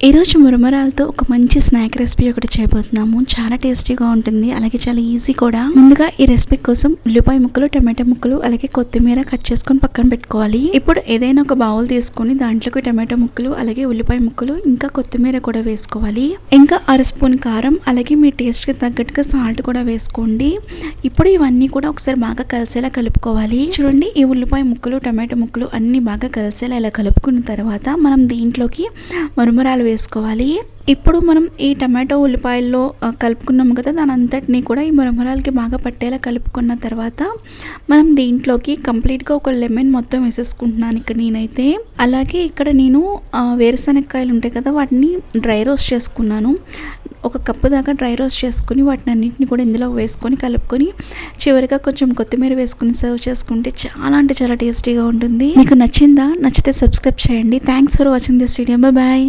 ఈరోజు మురమరాలతో ఒక మంచి స్నాక్ రెసిపీ ఒకటి చేయబోతున్నాము. చాలా టేస్టీగా ఉంటుంది, అలాగే చాలా ఈజీ కూడా. ముందుగా ఈ రెసిపీ కోసం ఉల్లిపాయ ముక్కలు, టమాటా ముక్కలు, అలాగే కొత్తిమీర కట్ చేసుకొని పక్కన పెట్టుకోవాలి. ఇప్పుడు ఏదైనా ఒక బౌల్ తీసుకొని దాంట్లోకి టమాటా ముక్కలు, అలాగే ఉల్లిపాయ ముక్కలు, ఇంకా కొత్తిమీర కూడా వేసుకోవాలి. ఇంకా 1 స్పూన్ కారం, అలాగే మీ టేస్ట్కి తగ్గట్టుగా సాల్ట్ కూడా వేసుకోండి. ఇప్పుడు ఇవన్నీ కూడా ఒకసారి బాగా కలిసేలా కలుపుకోవాలి. చూడండి, ఈ ఉల్లిపాయ ముక్కలు, టమాటా ముక్కలు అన్ని బాగా కలిసేలా ఇలా కలుపుకున్న తర్వాత మనం దీంట్లోకి మురమరాలు వేసుకోవాలి. ఇప్పుడు మనం ఈ టమాటో ఉల్లిపాయల్లో కలుపుకున్నాము కదా, దాని అంతటినీ కూడా ఈ మురమరాలకి బాగా పట్టేలా కలుపుకున్న తర్వాత మనం దీంట్లోకి కంప్లీట్గా ఒక లెమన్ మొత్తం వేసేసుకుంటున్నాను ఇక్కడ నేనైతే. అలాగే ఇక్కడ నేను వేరుశనగకాయలు ఉంటాయి కదా, వాటిని డ్రై రోస్ట్ చేసుకున్నాను. 1 కప్పు దాకా డ్రై రోస్ట్ చేసుకుని వాటిని అన్నింటినీ కూడా ఇందులో వేసుకొని కలుపుకొని చివరిగా కొంచెం కొత్తిమీర వేసుకుని సర్వ్ చేసుకుంటే చాలా అంటే చాలా టేస్టీగా ఉంటుంది. మీకు నచ్చిందా? నచ్చితే సబ్స్క్రైబ్ చేయండి. Thanks for watching this video. Bye.